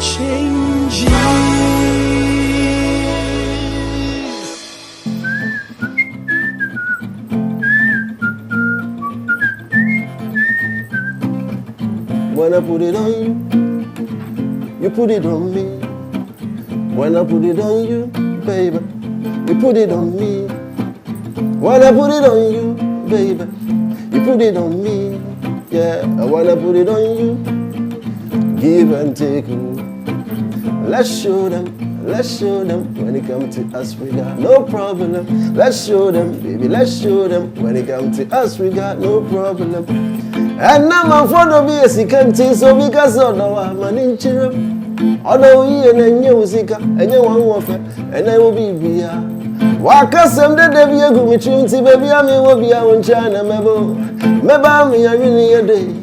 changes. When I put it on you put it on me. When I put it on you, baby, you put it on me. When I put it on you, baby, you put it on me. Yeah, when I put it on you, give and take. Let's show them when it comes to us, we got no problem. Let's show them, baby, let's show them when it comes to us, we got no problem. And now my father be a sick so because of our man in chirp. Although he and you sick, and you want warfare, and I will be here. Waka some day they be a good trinity, baby, I mean, will be our China, mebo. Meba me, I really a day,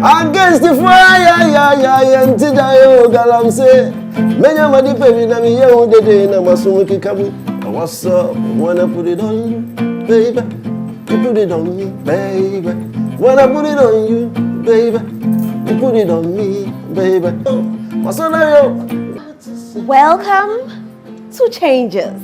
against the fire, and today, Galam say, many of my baby, na me, young day, and I was so wicked. What's up? Wanna put it on you, baby? You put it on me, baby. When I put it on you, baby, you put it on me, baby. What's on you? Welcome to Changes.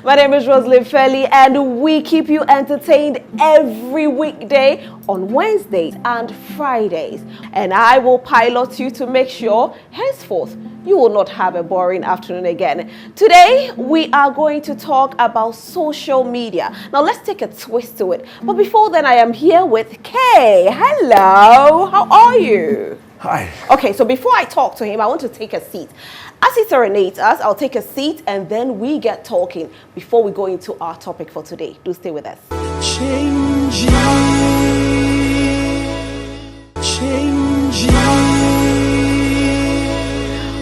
My name is Roslyn Felly, and we keep you entertained every weekday on Wednesdays and Fridays. And I will pilot you to make sure, henceforth, you will not have a boring afternoon again. Today, we are going to talk about social media. Now, let's take a twist to it. But before then, I am here with Kay. Hello, how are you? Hi. Okay, so before I talk to him, I want to take a seat. As he serenades us, I'll take a seat and then we get talking before we go into our topic for today. Do stay with us. Changes.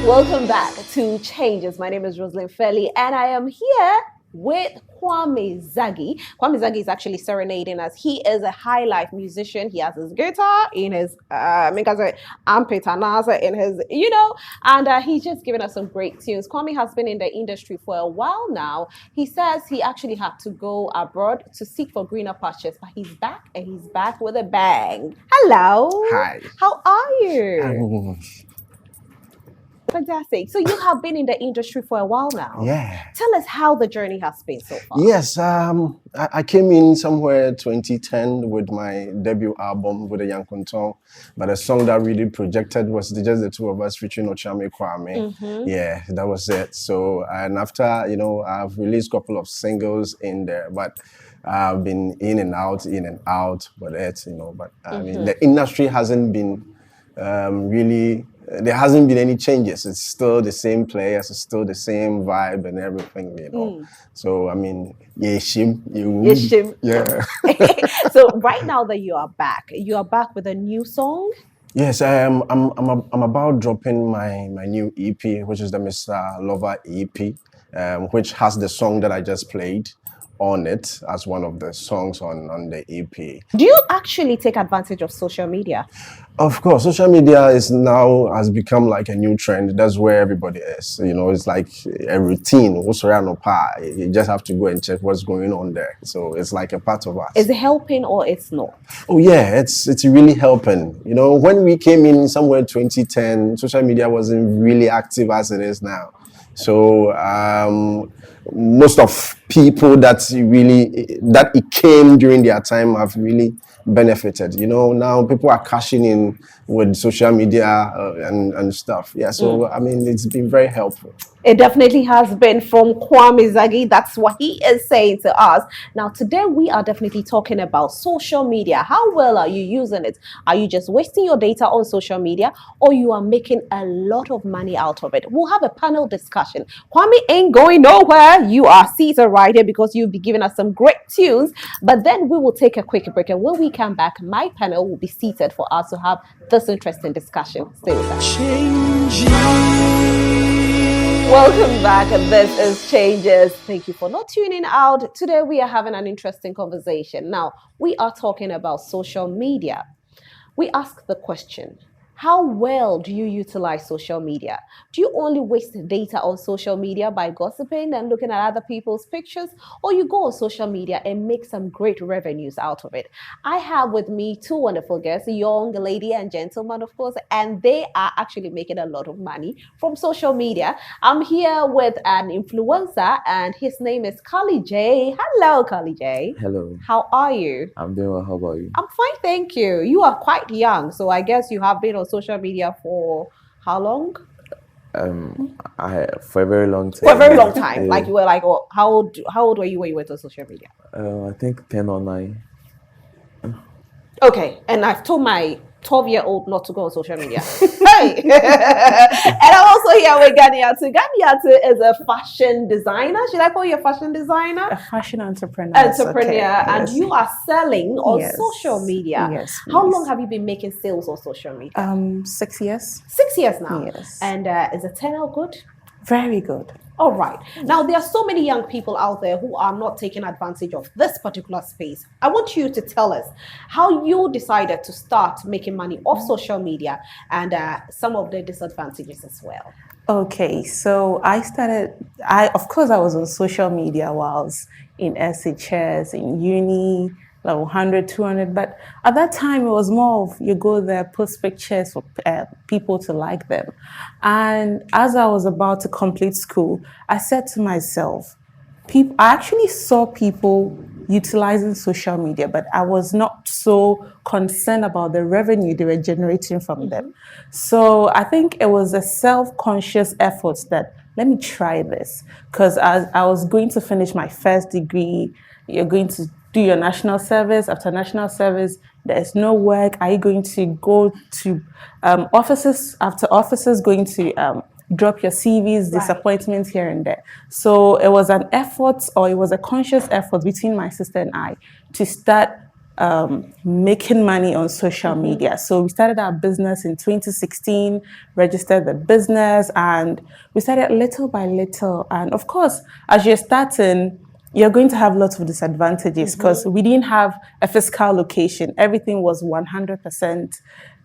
Welcome back to Changes. My name is Roslyn Felly, and I am here with Kwame Zagi. Kwame Zagi is actually serenading us. He is a high life musician. He has his guitar in his armpit and in his, and he's just giving us some great tunes. Kwame has been in the industry for a while now. He says he actually had to go abroad to seek for greener pastures, but he's back, and he's back with a bang. Hello. Hi. How are you? Fantastic. So you have been in the industry for a while now. Yeah. Tell us how the journey has been so far. Yes, I came in somewhere 2010 with my debut album with a young Kunton, but the song that really projected was just the two of us featuring Ochame Kwame. Mm-hmm. Yeah, that was it. So, and after, I've released a couple of singles in there, but I've been in and out with it, but I mean, the industry hasn't been really. There hasn't been any changes. It's still the same players, it's still the same vibe and everything, So I mean, yeshim. Yeah. So right now that you are back with a new song. Yes, I'm about dropping my new EP, which is the Mr. Lover EP, which has the song that I just played on it as one of the songs on the EP. Do you actually take advantage of social media? Of course, social media has become like a new trend. That's where everybody is. It's like a routine. You just have to go and check what's going on there. So it's like a part of us. Is it helping or it's not? Oh yeah, it's really helping. When we came in somewhere 2010, social media wasn't really active as it is now. So most of people that it came during their time have really benefited. Now people are cashing in with social media and stuff. Yeah, so I mean, it's been very helpful. It definitely has been from Kwame Zagi. That's what he is saying to us. Now, today we are definitely talking about social media. How well are you using it? Are you just wasting your data on social media, or you are making a lot of money out of it? We'll have a panel discussion. Kwame ain't going nowhere. You are seated right here because you'll be giving us some great tunes. But then we will take a quick break. And when we come back, my panel will be seated for us to have this interesting discussion. Stay with us. Welcome back. This is Changes. Thank you for not tuning out. Today we are having an interesting conversation. Now, we are talking about social media. We ask the question, How well do you utilize social media? Do you only waste data on social media by gossiping and looking at other people's pictures, or you go on social media and make some great revenues out of it? I have with me two wonderful guests, a young lady and gentleman, of course, and they are actually making a lot of money from social media. I'm here with an influencer, and his name is Kali J. Hello, Kali J. Hello, How are you? I'm doing well. How about you? I'm fine, thank you. You are quite young, so I guess you have been on social media for how long? I for a very long For a very time. long time. Yeah. Like you were like, oh, how old were you when you went on social media? I think 10 or 9. Okay, and I've told my 12-year-old not to go on social media. Hey! And I'm also here with Ganiatu. Ganiatu is a fashion designer. Should I call you a fashion designer? A fashion entrepreneur. Entrepreneur, Okay, and yes. you are selling on Yes. social media. Yes, How please. long have you been making sales on social media? 6 years. 6 years now. Yes. And is the turnout good? Very good. All right. Now, there are so many young people out there who are not taking advantage of this particular space. I want you to tell us how you decided to start making money off social media and some of the disadvantages as well. Okay, so of course, I was on social media while I was in SHS, in uni, like 100, 200, but at that time it was more of you go there, post pictures for people to like them. And as I was about to complete school, I said to myself, I actually saw people utilizing social media, but I was not so concerned about the revenue they were generating from them. So I think it was a self-conscious effort that let me try this, because I was going to finish my first degree. You're going to do your national service. After national service, there's no work. Are you going to go to offices after offices, going to drop your CVs, disappointments here and there? So it was an effort, or it was a conscious effort between my sister and I to start making money on social media. So we started our business in 2016, registered the business, and we started little by little. And of course, as you're starting, you're going to have lots of disadvantages because we didn't have a physical location. Everything was 100%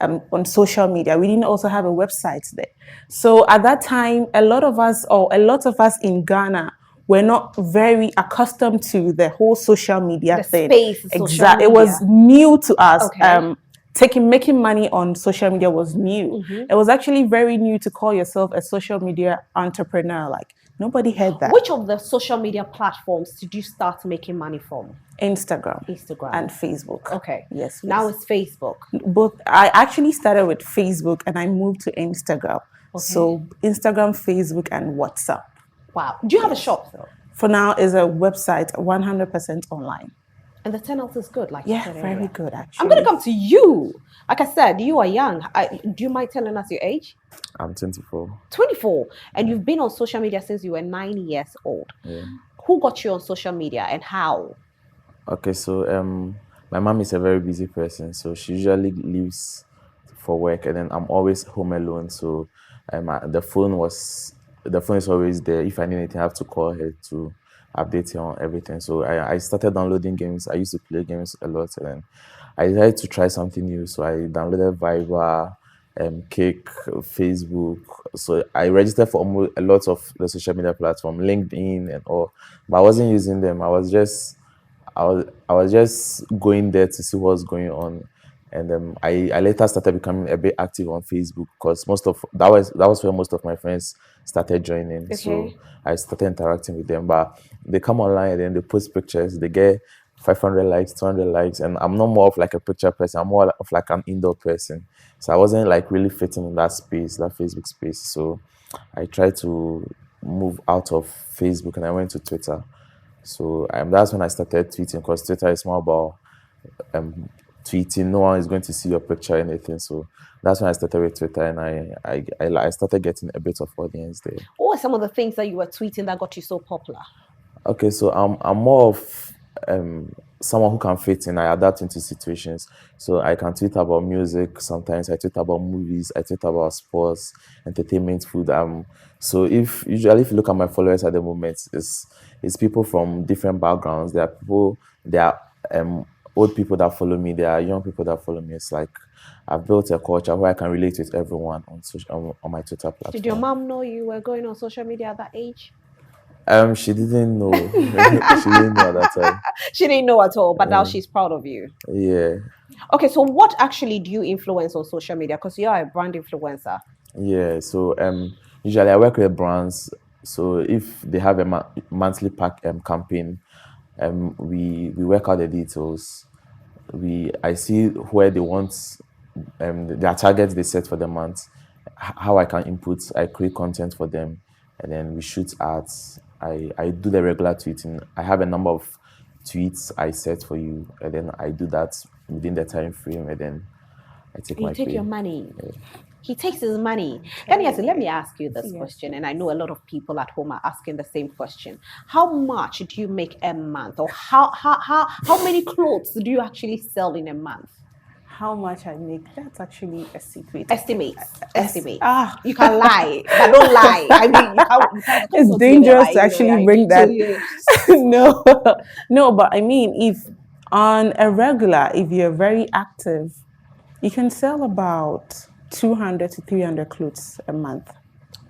on social media. We didn't also have a website there. So at that time, a lot of us in Ghana were not very accustomed to the whole social media The thing. space, social Exactly. It was media. new to us. Okay. Making money on social media was new. It was actually very new to call yourself a social media entrepreneur. Like nobody had that. Which of the social media platforms did you start making money from? Instagram Instagram. and Facebook. Okay. Yes. Now please. it's Facebook. Both. I actually started with Facebook and I moved to Instagram. Okay. So Instagram, Facebook, and WhatsApp. Wow. Do you have a shop though? For now, is a website 100% online. And the turnout is good, like you Yeah, said very earlier. good actually. I'm going to come to you. Like I said, you are young. Do you mind telling us your age? I'm 24. 24. And you've been on social media since you were 9 years old. Yeah. Who got you on social media and how? Okay, so my mom is a very busy person, so she usually leaves for work, and then I'm always home alone. So the phone is always there. If I need anything, I have to call her to update her on everything. So I started downloading games. I used to play games a lot, and then I decided to try something new. So I downloaded Viber, Kick, Facebook. So I registered for almost a lot of the social media platform, LinkedIn and all, but I wasn't using them. I was just going there to see what's going on, and I later started becoming a bit active on Facebook because that was where most of my friends started joining. Okay. So I started interacting with them. But they come online and then they post pictures. They get 500 likes, 200 likes, and I'm not more of like a picture person. I'm more of like an indoor person. So I wasn't like really fitting in that space, that Facebook space. So I tried to move out of Facebook and I went to Twitter. So that's when I started tweeting, because Twitter is more about tweeting. No one is going to see your picture or anything. So that's when I started with Twitter, and I started getting a bit of audience there. What were some of the things that you were tweeting that got you so popular? Okay, so I'm more of someone who can fit in. I adapt into situations. So I can tweet about music. Sometimes I tweet about movies. I tweet about sports, entertainment, food. So if you look at my followers at the moment, it's people from different backgrounds. There are people. There are old people that follow me, there are young people that follow me. It's like I've built a culture where I can relate with everyone on on my Twitter platform. Did your mom know you were going on social media at that age? She didn't know. She didn't know at that time. She didn't know at all, but now she's proud of you. Yeah. Okay, so what actually do you influence on social media? Because you are a brand influencer. Yeah. So usually I work with brands. So if they have a monthly pack campaign, we work out the details. I see where they want their targets they set for the month, how I can input, I create content for them, and then we shoot ads. I do the regular tweeting. I have a number of tweets I set for you, and then I do that within the time frame, and then I take my You take pay. your money. He takes his money. Let me ask you this question, and I know a lot of people at home are asking the same question. How much do you make a month, or how many clothes do you actually sell in a month? How much I make? That's actually a secret. Estimate. Ah. You can lie, but don't lie. I mean, you can't It's dangerous to actually bring that. No, but I mean, if on a regular, if you're very active, you can sell about 200 to 300 clothes a month.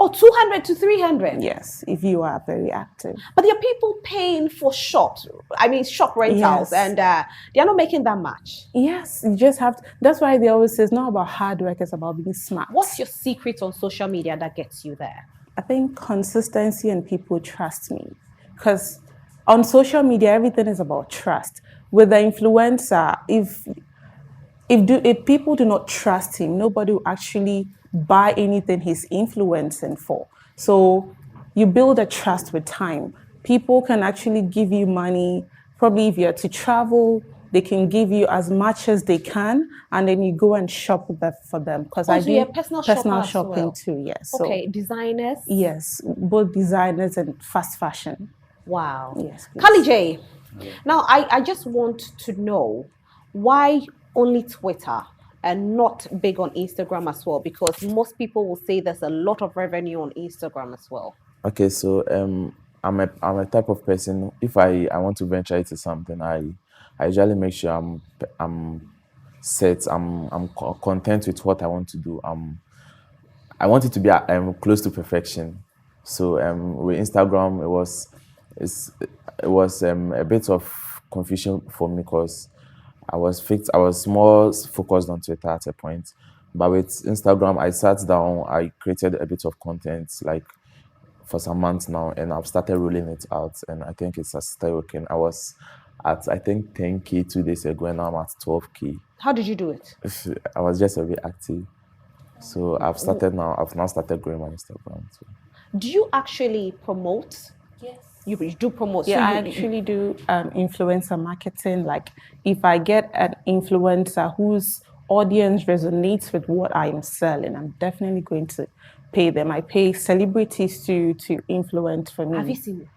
Oh, 200 to 300? Yes, if you are very active. But there are people paying for shop rentals, and they're not making that much. Yes, you just have to. That's why they always say it's not about hard work, it's about being smart. What's your secret on social media that gets you there? I think consistency and people trust me. Because on social media, everything is about trust. With the influencer, if people do not trust him, nobody will actually buy anything he's influencing for. So you build a trust with time. People can actually give you money. Probably if you're to travel, they can give you as much as they can, and then you go and shop for them. Because I do personal shopping too. Yes. Okay, designers. Yes, both designers and fast fashion. Wow. Yes. Kali J. Now I just want to know why only Twitter and not big on Instagram as well, because most people will say there's a lot of revenue on Instagram as well. Okay, so I'm a type of person. If I want to venture into something, I usually make sure I'm set. I'm content with what I want to do. I want it to be close to perfection. So with Instagram, it was a bit of confusion for me because I was more focused on Twitter at a point. But with Instagram, I sat down, I created a bit of content like for some months now, and I've started rolling it out, and I think it's still working. I was at, I think, 10K 2 days ago, and now I'm at 12K. How did you do it? I was just a bit active. So I've now started growing my Instagram too. Do you actually promote? Yes. You do promote? Yeah, so I actually do influencer marketing. Like if I get an influencer whose audience resonates with what I am selling, I'm definitely going to pay them. I pay celebrities to influence for me. Have you seen it?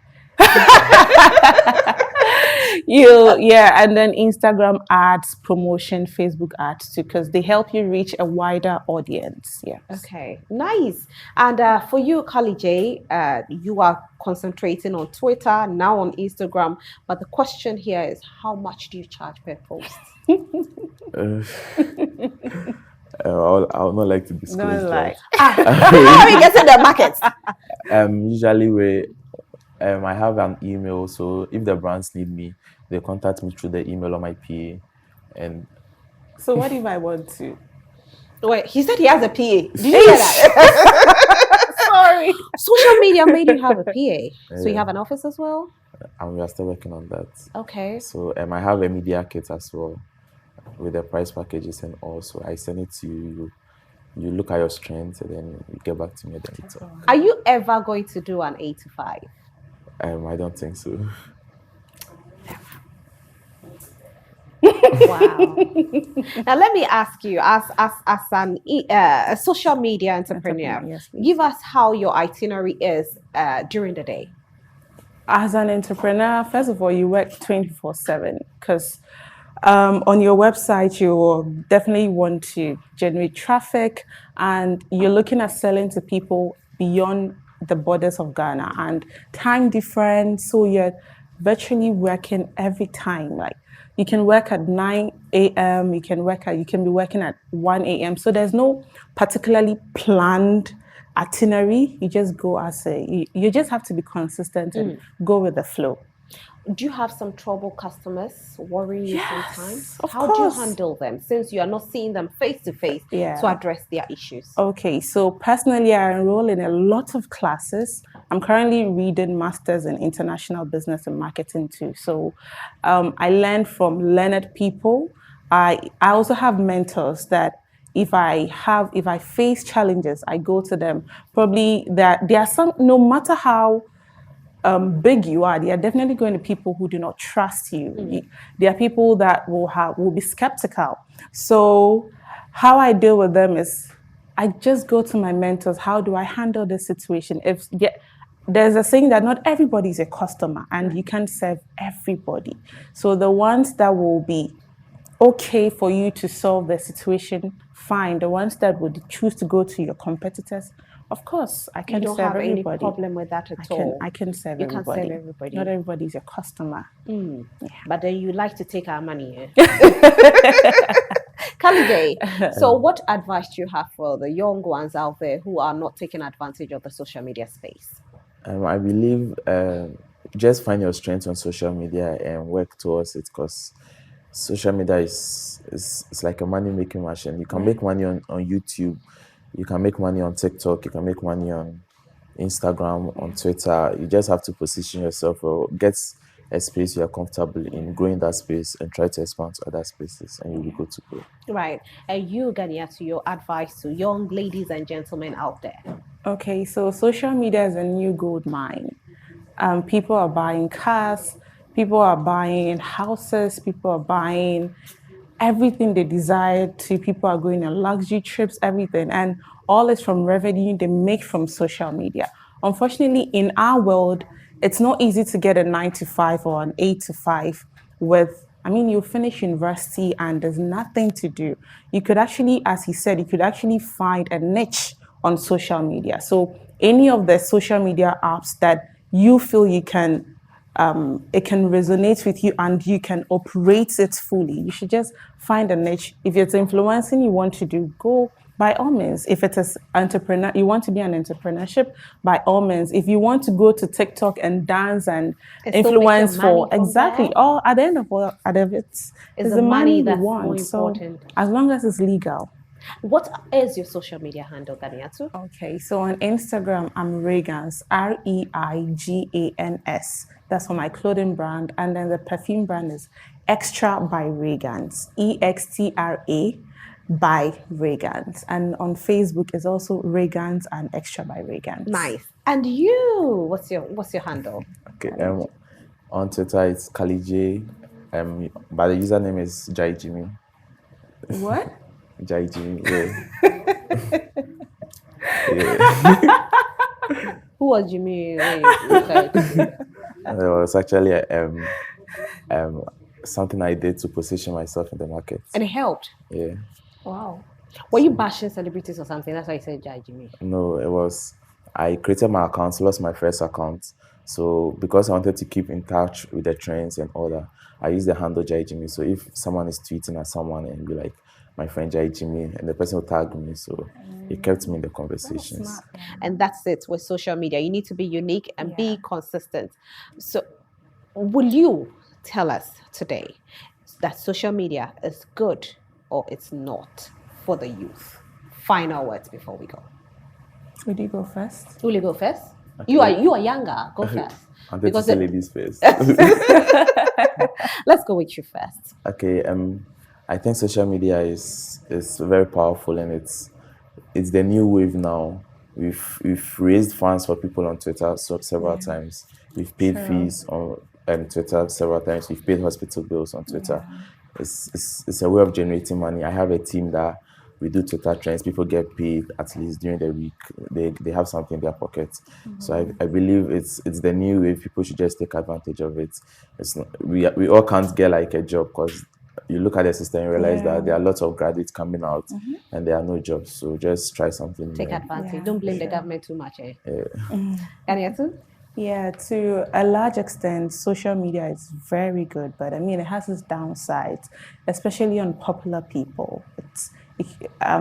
And then Instagram ads, promotion, Facebook ads too, because they help you reach a wider audience. Yeah. Okay, nice. And for you, Kali J, you are concentrating on Twitter, now on Instagram. But the question here is, how much do you charge per post? I would not like to disclose Don't lie. How are you getting the market? Usually I have an email, so if the brands need me, they contact me through the email or my PA. And so what if I want to? Wait, he said he has a PA. Did you hear that? Sorry. Social media made you have a PA. So you have an office as well? And we are still working on that. Okay. So I have a media kit as well with the price packages and all. So I send it to you. You look at your strengths and then you get back to me. Are you ever going to do an 8 to 5? I don't think so. Wow. Now let me ask you, as a social media entrepreneur, yes, give us how your itinerary is during the day. As an entrepreneur, first of all, you work 24/7 because on your website, you will definitely want to generate traffic, and you're looking at selling to people beyond the borders of Ghana, and time difference. So you're virtually working every time. Like You can work at 9 a.m. You can be working at 1 a.m. So there's no particularly planned itinerary. You just go as you just have to be consistent and go with the flow. Do you have some trouble customers worrying you Yes, sometimes? of How do you course. handle them since you are not seeing them face to face Yeah. to address their issues? Okay, so personally, I enroll in a lot of classes. I'm currently reading Masters in International Business and Marketing too. So I learn from learned people. I also have mentors that if I face challenges, I go to them. Probably that there are some, no matter how big you are, there are definitely going to be people who do not trust you. There are people that will be skeptical. So how I deal with them is I just go to my mentors. How do I handle this situation? There's a saying that not everybody is a customer and you can't serve everybody. So the ones that will be okay for you to solve the situation, fine. The ones that would choose to go to your competitors, of course, I You can don't serve have any everybody. problem with that at all. I can serve You can everybody. serve everybody. Not everybody is a customer. But then you like to take our money. Kalige, so what advice do you have for the young ones out there who are not taking advantage of the social media space? I believe just find your strength on social media and work towards it, because social media is it's like a money making machine. You can make money on YouTube, you can make money on TikTok, you can make money on Instagram, on Twitter. You just have to position yourself or get a space you are comfortable in, growing that space and try to expand to other spaces, and you'll be good to go. Right. And you, Gania, to your advice to young ladies and gentlemen out there. Okay, so social media is a new gold mine. People are buying cars, people are buying houses, people are buying everything they desire to. People are going on luxury trips, everything. And all is from revenue they make from social media. Unfortunately, in our world, it's not easy to get a 9 to 5 or an 8 to 5 with, I mean, you finish university and there's nothing to do. You could actually, as he said, you could actually find a niche on social media. So any of the social media apps that you feel you can it can resonate with you and you can operate it fully. You should just find a niche. If it's influencing you want to do, go by all means. If it is entrepreneur, you want to be an entrepreneurship, by all means. If you want to go to TikTok and dance and influence for exactly, all at the end of it, it's the money we want. So as long as it's legal. What is your social media handle, Ganiatu? Okay, so on Instagram, I'm Reigans, Reigans. That's for my clothing brand. And then the perfume brand is Extra by Reigans, EXTRA by Reigans. And on Facebook is also Reigans and Extra by Reigans. Nice. And you, what's your handle? Okay, on Twitter it's Kalije, but the username is Jai Jimmy. What? Jai Jimmy, yeah. Who was Jimmy? It was actually something I did to position myself in the market. And it helped? Yeah. Wow. Were you bashing celebrities or something? That's why I said Jai Jimmy. No, it was, I created my account, lost my first account. So because I wanted to keep in touch with the trends and all that, I used the handle Jai Jimmy. So if someone is tweeting at someone and be like, my friend Jai Jimmy, and the person will tag me, so it kept me in the conversations. And that's it with social media. You need to be unique and be consistent. So will you tell us today that social media is good or it's not for the youth? Final words before we go. Would you go first? Will you go first? Okay. You are younger. Go first. I'm going to say ladies first. Let's go with you first. Okay. I think social media is very powerful, and it's the new wave now. We've raised funds for people on Twitter several times. We've paid fees on Twitter several times. We've paid hospital bills on Twitter. It's a way of generating money. I have a team that we do Twitter trends. People get paid at least during the week. They have something in their pockets. So I believe it's the new wave. People should just take advantage of it. It's not, we all can't get like a job, because you look at the system and realize that there are lots of graduates coming out and there are no jobs. So just try something. Take advantage. Don't blame the government too much. Ganiatu? Yeah, to a large extent, social media is very good, but I mean, it has its downsides, especially on popular people.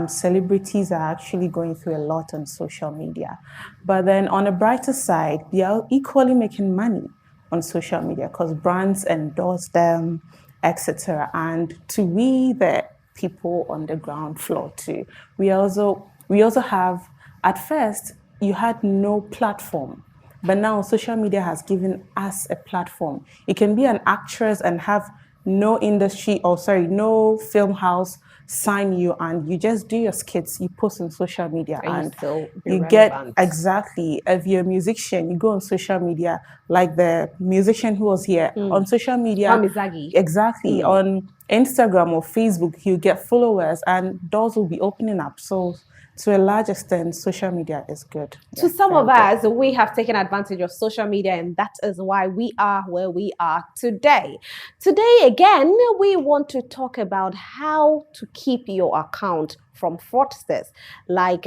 Celebrities are actually going through a lot on social media. But then on a brighter side, they are equally making money on social media because brands endorse them, etc. And to we, the people on the ground floor too, we also have, at first, you had no platform, but now social media has given us a platform. You can be an actress and have no industry, or sorry, no film house sign you, and you just do your skits, you post on social media, And you and still be you get relevant. exactly. If you're a musician, you go on social media, like the musician who was here on social media. Kwame Zagi. Exactly. On Instagram or Facebook, you get followers and doors will be opening up. So to a large extent, social media is good. To Yeah, some very of good. us, we have taken advantage of social media, and that is why we are where we are today. Today, again, we want to talk about how to keep your account from fraudsters, like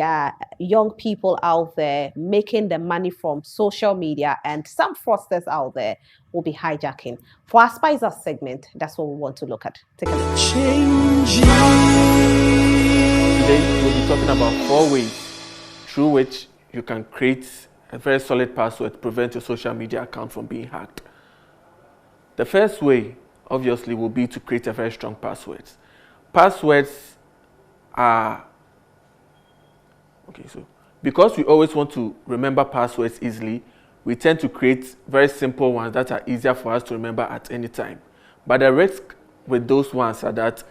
young people out there making the money from social media, and some fraudsters out there will be hijacking. For our Spicer segment, that's what we want to look at. Take a look. Today we'll be talking about 4 ways through which you can create a very solid password to prevent your social media account from being hacked. The first way, obviously, will be to create a very strong password. Passwords are, because we always want to remember passwords easily, we tend to create very simple ones that are easier for us to remember at any time. But the risk with those ones are that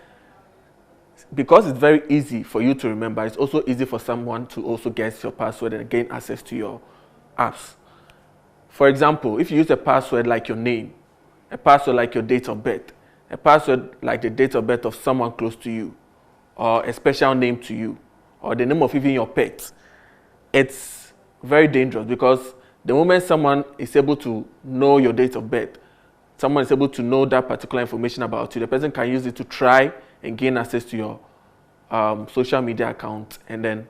because it's very easy for you to remember, it's also easy for someone to also guess your password and gain access to your apps. For example, if you use a password like your name, a password like your date of birth, a password like the date of birth of someone close to you, or a special name to you, or the name of even your pet, it's very dangerous because the moment someone is able to know your date of birth, someone is able to know that particular information about you, the person can use it to try and gain access to your social media account, and then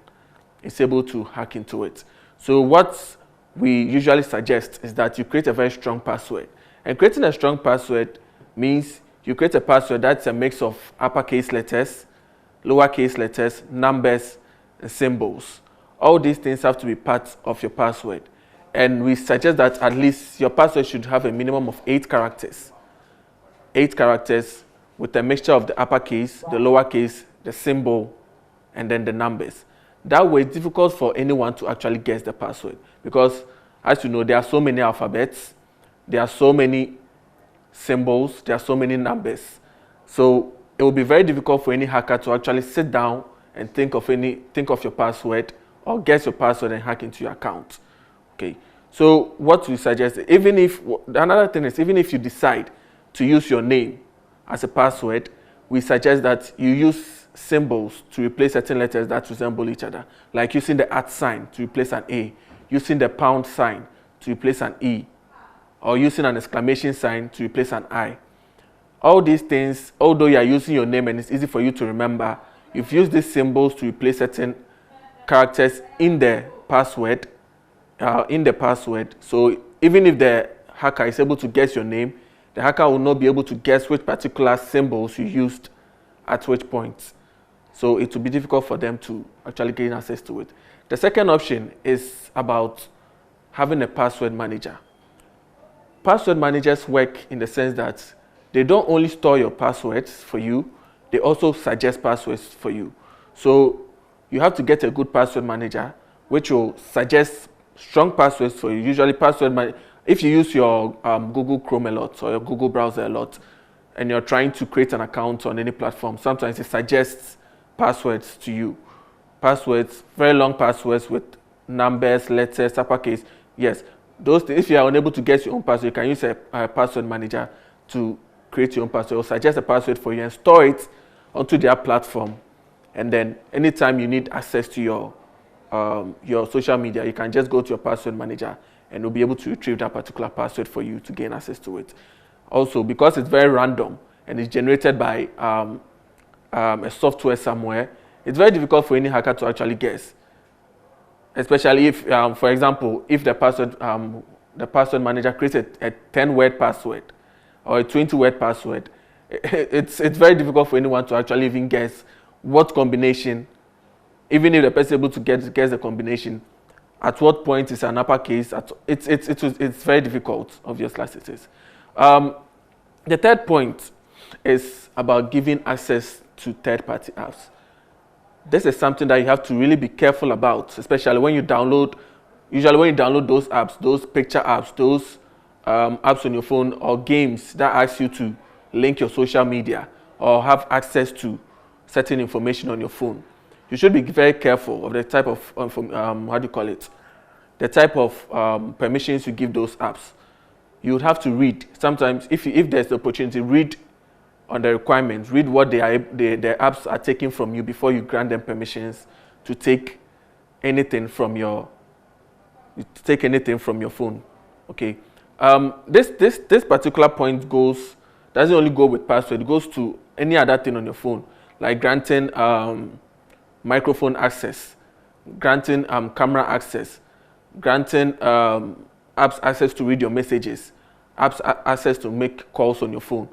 it's able to hack into it. So what we usually suggest is that you create a very strong password. And creating a strong password means you create a password that's a mix of uppercase letters, lowercase letters, numbers, and symbols. All these things have to be part of your password. And we suggest that at least your password should have a minimum of 8 characters. 8 characters with a mixture of the uppercase, the lowercase, the symbol, and then the numbers. That way, it's difficult for anyone to actually guess the password because, as you know, there are so many alphabets, there are so many symbols, there are so many numbers. So it will be very difficult for any hacker to actually sit down and think of your password or guess your password and hack into your account. Okay. So what we suggest, another thing is, even if you decide to use your name as a password, we suggest that you use symbols to replace certain letters that resemble each other, like using the @ sign to replace an A, using the pound sign to replace an E, or using an exclamation sign to replace an I. All these things, although you are using your name and it's easy for you to remember, you've used these symbols to replace certain characters in the password. So even if the hacker is able to guess your name, the hacker will not be able to guess which particular symbols you used at which point. So it will be difficult for them to actually gain access to it. The second option is about having a password manager. Password managers work in the sense that they don't only store your passwords for you, they also suggest passwords for you. So you have to get a good password manager which will suggest strong passwords for you. Usually if you use your Google Chrome a lot or your Google browser a lot and you're trying to create an account on any platform, sometimes it suggests passwords to you. Passwords, very long passwords with numbers, letters, uppercase. Yes, those things, if you are unable to get your own password, you can use a password manager to create your own password or suggest a password for you and store it onto their platform. And then anytime you need access to your social media, you can just go to your password manager and will be able to retrieve that particular password for you to gain access to it. Also, because it's very random and it's generated by a software somewhere, it's very difficult for any hacker to actually guess. Especially if, for example, if the password the password manager creates a 10-word password or a 20-word password, it's very difficult for anyone to actually even guess what combination, even if the person is able to guess the combination, at what point is an uppercase. It's very difficult, obviously, as it is. The third point is about giving access to third-party apps. This is something that you have to really be careful about, especially when you download. Usually when you download those apps, those picture apps, those apps on your phone, or games that ask you to link your social media or have access to certain information on your phone, you should be very careful of the type of, the type of permissions you give those apps. You would have to read. Sometimes, if there's the opportunity, read on the requirements, read what the apps are taking from you before you grant them permissions to take anything from your phone. Okay. This particular point doesn't only go with password, it goes to any other thing on your phone, like granting microphone access, granting camera access, granting apps access to read your messages, apps access to make calls on your phone.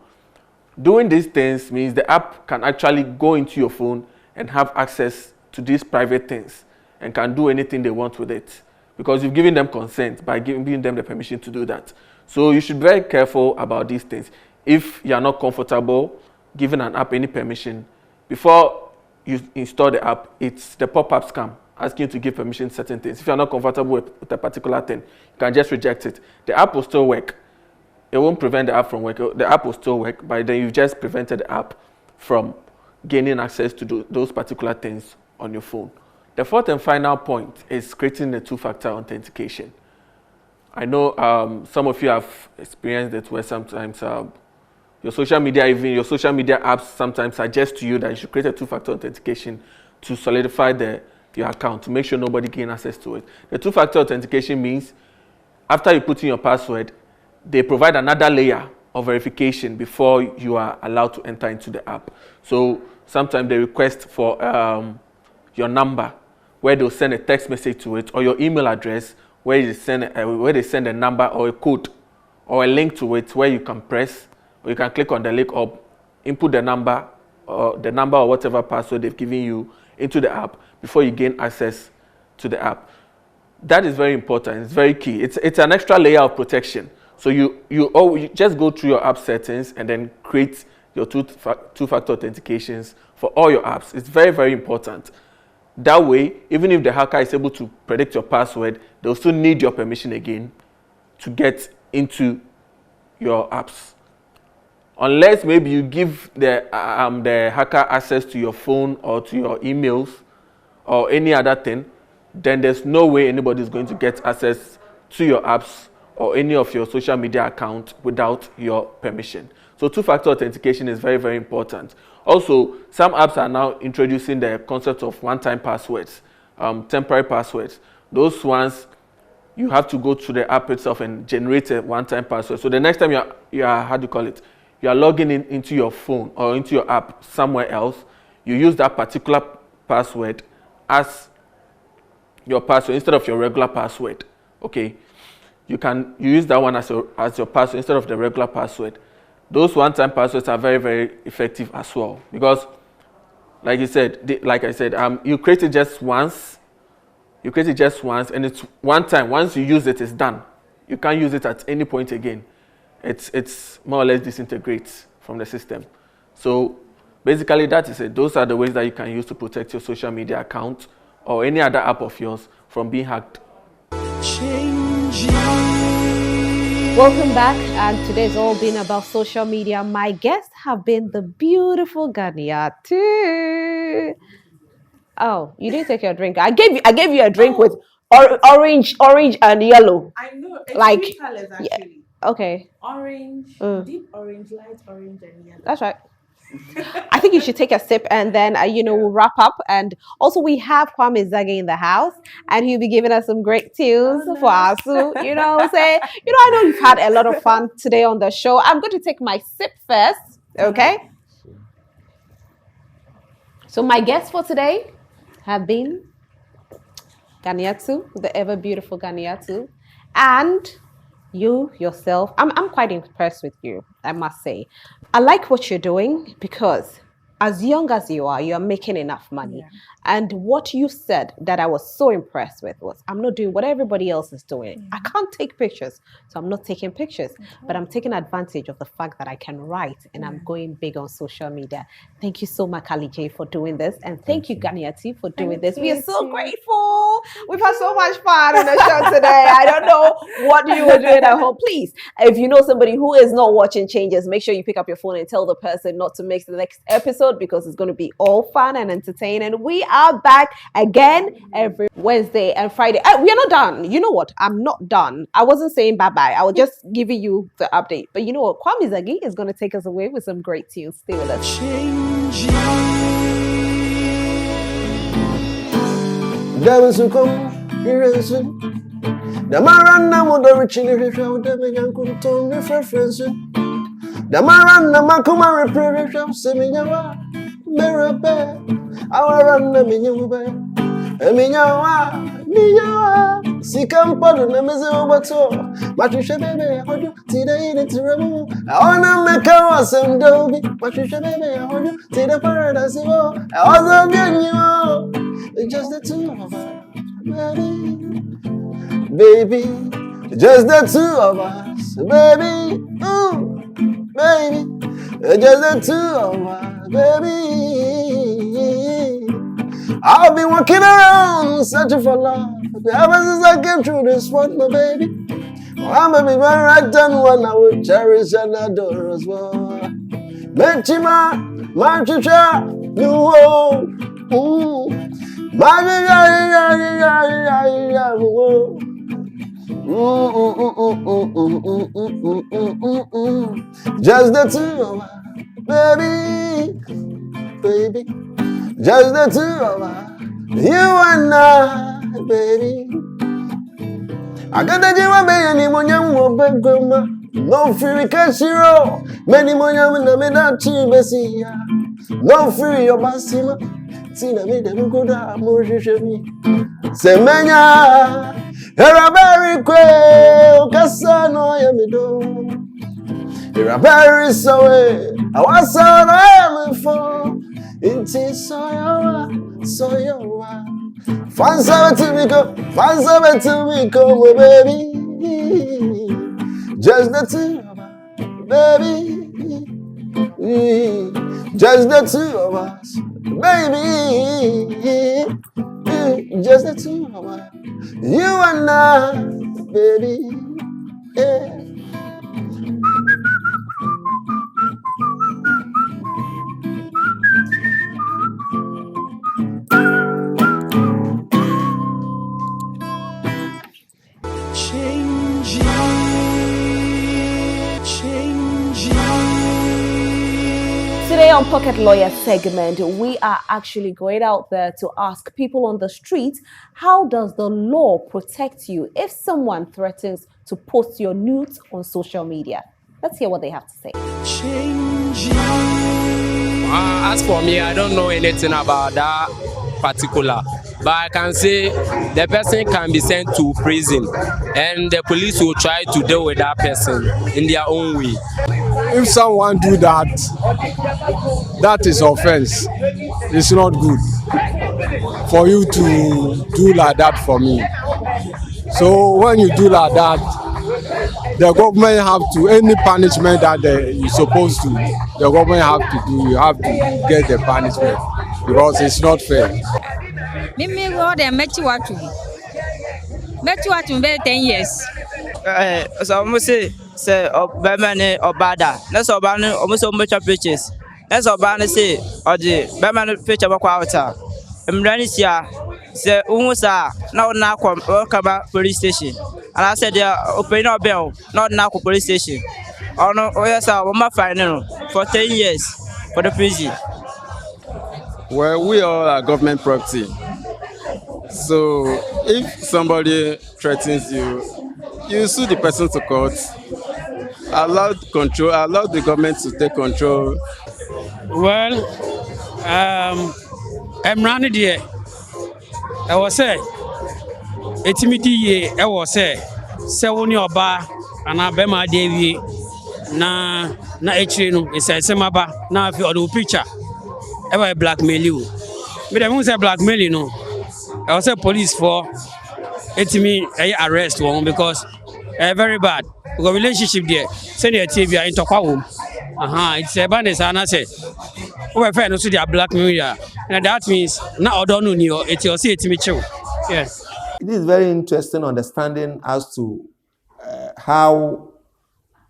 Doing these things means the app can actually go into your phone and have access to these private things and can do anything they want with it, because you've given them consent by giving them the permission to do that. So you should be very careful about these things. If you are not comfortable giving an app any permission, before you install the app, it's the pop-up scam asking you to give permission to certain things. If you're not comfortable with a particular thing, you can just reject it. The app will still work. It won't prevent the app from working. The app will still work, but then you've just prevented the app from gaining access to those particular things on your phone. The fourth and final point is creating a two-factor authentication. I know some of you have experienced it, where sometimes your social media apps sometimes suggest to you that you should create a two-factor authentication to solidify your account, to make sure nobody gains access to it. The two-factor authentication means after you put in your password, they provide another layer of verification before you are allowed to enter into the app. So sometimes they request for your number, where they'll send a text message to it, or your email address, where they send a number or a code or a link to it, where you can press, or you can click on the link or input the number or whatever password they've given you into the app before you gain access to the app. That is very important. It's very key. It's an extra layer of protection. So you just go through your app settings and then create your two-factor authentications for all your apps. It's very, very important. That way, even if the hacker is able to predict your password, they'll still need your permission again to get into your apps. Unless maybe you give the hacker access to your phone or to your emails or any other thing, then there's no way anybody is going to get access to your apps or any of your social media account without your permission. So two-factor authentication is very, very important. Also, some apps are now introducing the concept of one-time passwords, temporary passwords. Those ones, you have to go to the app itself and generate a one-time password. So the next time you are logging into your phone or into your app somewhere else, you use that particular password as your password instead of your regular password. Okay, you use that one as your password instead of the regular password. Those one-time passwords are very, very effective as well, because, like I said, you create it just once. You create it just once, and it's one time. Once you use it, it's done. You can't use it at any point again. It's more or less disintegrates from the system. So basically, that is it. Those are the ways that you can use to protect your social media account or any other app of yours from being hacked. Welcome back, and today's all been about social media. My guests have been the beautiful Ganiatu. Oh, you didn't take your drink. I gave you a drink with orange and yellow. I know. It's Like, three colors actually. Yeah, okay. Orange, deep orange, light orange, and yellow. That's right. I think you should take a sip, and then we'll wrap up. And also, we have Kwame Zage in the house, and he'll be giving us some great tunes for us. So, I know you've had a lot of fun today on the show. I'm going to take my sip first, okay? So my guests for today have been Ganiatu, the ever beautiful Ganiatu, and You yourself, I'm quite impressed with you, I must say. I like what you're doing because as young as you are, you're making enough money. Yeah. And what you said that I was so impressed with was I'm not doing what everybody else is doing. I can't take pictures, so I'm not taking pictures, but I'm taking advantage of the fact that I can write and I'm going big on social media. Thank you so much, Ali J, for doing this. And thank you, Ganiati, for doing this. We are so grateful. We've had so much fun on the show today. I don't know what you were doing at home. Please, if you know somebody who is not watching Changes, make sure you pick up your phone and tell the person not to miss the next episode because it's going to be all fun and entertaining. We are back again every Wednesday and Friday. We are not done. You know what? I'm not done. I wasn't saying bye-bye. I was just giving you the update. But you know what? Kwame Zagi is going to take us away with some great tunes. Stay with us. Diamonds will come, here soon. The Marana would originally shout them and could turn the preference. The Marana Makuma repair Semiyawa, Merabe, our run the Minyawa, Eminawa, Miyawa, Sikam Podu, Namizu Bato, Matusha Baby, I hold you, Tida in it to remove. I wanna make a was and Dobby, Matusha Baby, I hold you, Tida Paradise, I was a you, just the two of us, baby, just the two of us, baby, ooh, baby, just the two of us, baby. I've been walking around searching for love ever since I came through this world, my baby. I'm a baby right down one I will cherish and adore as well. Menchima, Manchucha, you ooh. Just the two of us, baby, baby. Just the two of us, you and I, baby. I got the Jima Bay and Imonyam Wobegoma. No free Kashiro, many Monyam and the Medachi Bessia. No free your Basima. Tina made them go down, Mojami. Semenya, you're a very quail, Cassano Yamido. You're a very sorry, I was on I am for. Inti soyawa. Fansa to me go, baby. Just the two of us, baby. Just the two of us, baby. Just the two of us, you and I, baby. Yeah. Today on Pocket Lawyer segment, we are actually going out there to ask people on the street, how does the law protect you if someone threatens to post your nudes on social media? Let's hear what they have to say. As for me, I don't know anything about that particular, but I can say the person can be sent to prison and the police will try to deal with that person in their own way. If someone do that, that is offense. It's not good for you to do like that for me. So when you do like that, the government have to, any punishment that you're supposed to, the government have to do, you have to get the punishment because it's not fair. Mimi go there met you very 10 years. So almost say Batman or Bada. That's all Ban almost so much of pictures. That's all Ban say or the Batman picture of quarter. Mranisha say Umusa now Wakaba police station. And I said they are opening a bell, not now police station. Oh no, oh yes, I'm final for 10 years for the prison. Well, we all are government property. So if somebody threatens you, you sue the person to court. Allow the government to take control. Well, I'm running there. I was say, etimidi ye. I was say, 7 year oba ana bema dewi na echire no ese maba na afi odo picture ever blackmail you me dem say blackmail no I was say police for etimi arrest one because very bad because relationship there send your TV into kwa home it's a bad na say we fair no so they blackmail ya and that means na odo no ni o eti o say etimi chill. Yes, it is very interesting understanding as to how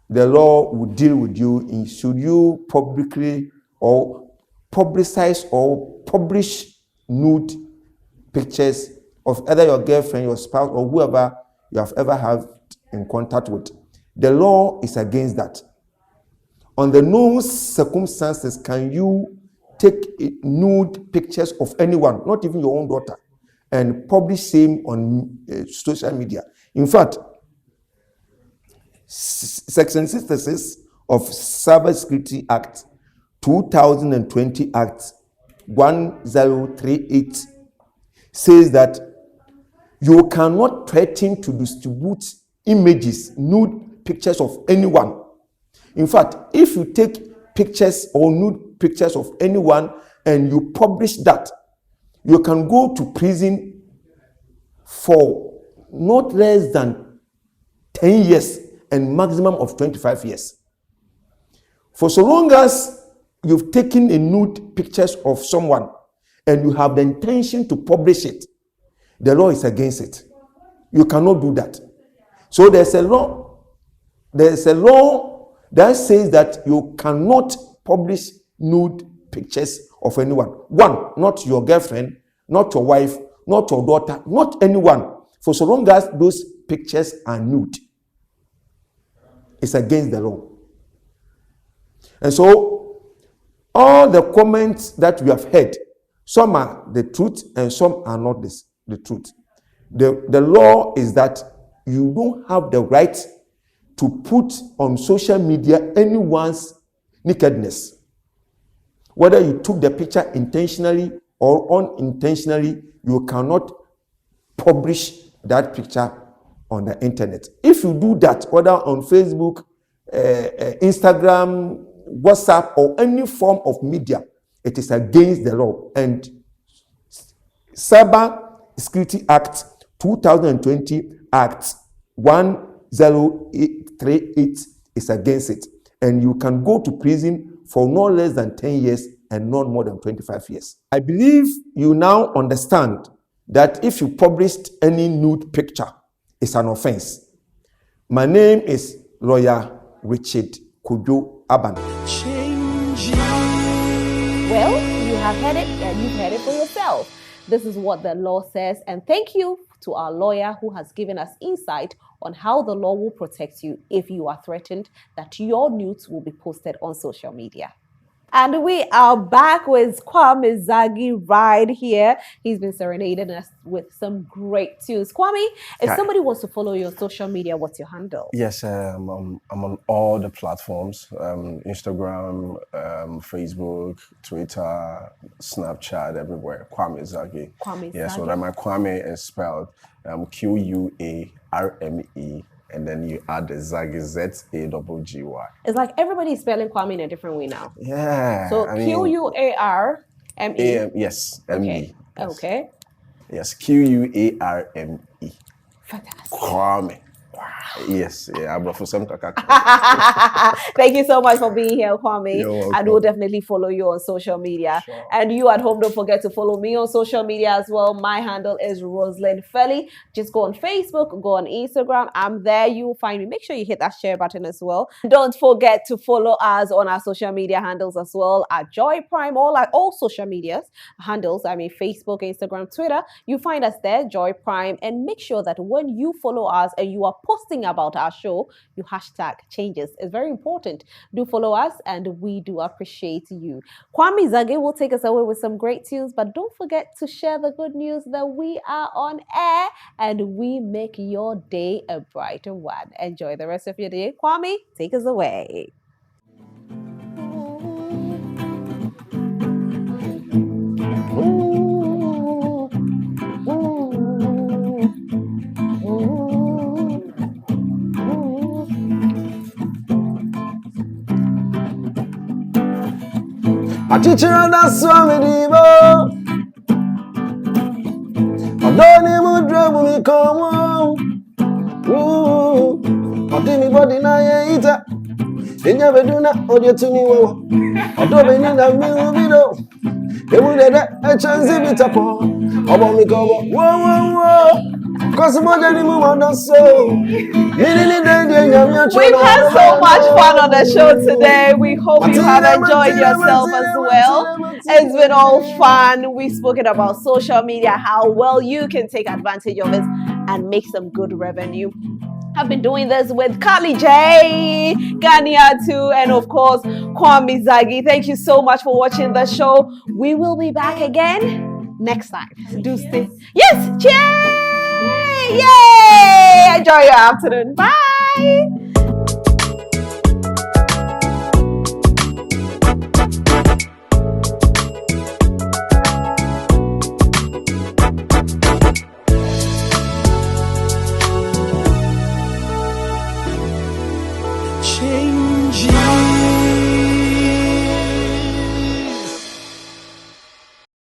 the law would deal with you in should you publicly or publicize or publish nude pictures of either your girlfriend, your spouse, or whoever you have ever had in contact with. The law is against that. Under no circumstances can you take nude pictures of anyone, not even your own daughter, and publish them on social media. In fact, Section 66 of Cybersecurity Act 2020 Act 1038 says that you cannot threaten to distribute images, nude pictures of anyone. In fact, if you take pictures or nude pictures of anyone and you publish that, you can go to prison for not less than 10 years and maximum of 25 years. For so long as you've taken a nude pictures of someone and you have the intention to publish it, the law is against it. You cannot do that. So there's a law that says that you cannot publish nude pictures of anyone. One, not your girlfriend, not your wife, not your daughter, not anyone. For so long as those pictures are nude, it's against the law. And so all the comments that we have heard, some are the truth and some are not the truth. The law is that you don't have the right to put on social media anyone's nakedness. Whether you took the picture intentionally or unintentionally, you cannot publish that picture on the internet. If you do that, whether on Facebook, Instagram, WhatsApp, or any form of media, it is against the law. And Cyber Security Act 2020 Act 1038 is against it. And you can go to prison for no less than 10 years and not more than 25 years. I believe you now understand that if you published any nude picture, it's an offense. My name is Lawyer Richard Kujo Aban. Well, you have heard it and you've heard it for yourself. This is what the law says, and thank you to our lawyer who has given us insight on how the law will protect you if you are threatened that your nudes will be posted on social media. And we are back with Kwame Zagi right here. He's been serenading us with some great tunes. Kwame, if somebody wants to follow you on social media, what's your handle? Yes, I'm on all the platforms, Instagram, Facebook, Twitter, Snapchat, everywhere. Kwame Zagi. Yes, so that my Kwame is spelled Quarme. And then you add the Zagi, Z-A-G-G-Y. It's like everybody's spelling Kwame in a different way now. Yeah. So Quarme. Yes, M-E. Okay. Yes, Quarme. Fantastic. Kwame. Yes, yeah, but for some Thank you so much for being here, Kwame. You're welcome. And we'll definitely follow you on social media. Sure. And you at home, don't forget to follow me on social media as well. My handle is Rosalind Felly. Just go on Facebook, go on Instagram. I'm there. You'll find me. Make sure you hit that share button as well. Don't forget to follow us on our social media handles as well at Joy Prime, all social media handles. I mean, Facebook, Instagram, Twitter. You find us there, Joy Prime. And make sure that when you follow us and you are posting about our show, you hashtag changes. It's very important. Do follow us and we do appreciate you. Kwame Zagi will take us away with some great tunes, but don't forget to share the good news that we are on air and we make your day a brighter one. Enjoy the rest of your day. Kwame, take us away. A teacher and a swami divo. I don't even trouble me come on. Ooh, I didn't body na ye eater. They never do not audio to me. I don't be in a middle video. They would have a chance to be tapo. I want me come on. Whoa. Cause more than the woman does so. We've had so much fun on the show today. We hope you have enjoyed yourself as well. It's been all fun. We've spoken about social media, how well you can take advantage of it and make some good revenue. I've been doing this with Carly J, Ganiatu, and of course, Kwame Zagi. Thank you so much for watching the show. We will be back again next time. Do stay. Yes, cheers! Yay! Enjoy your afternoon. Bye! Changing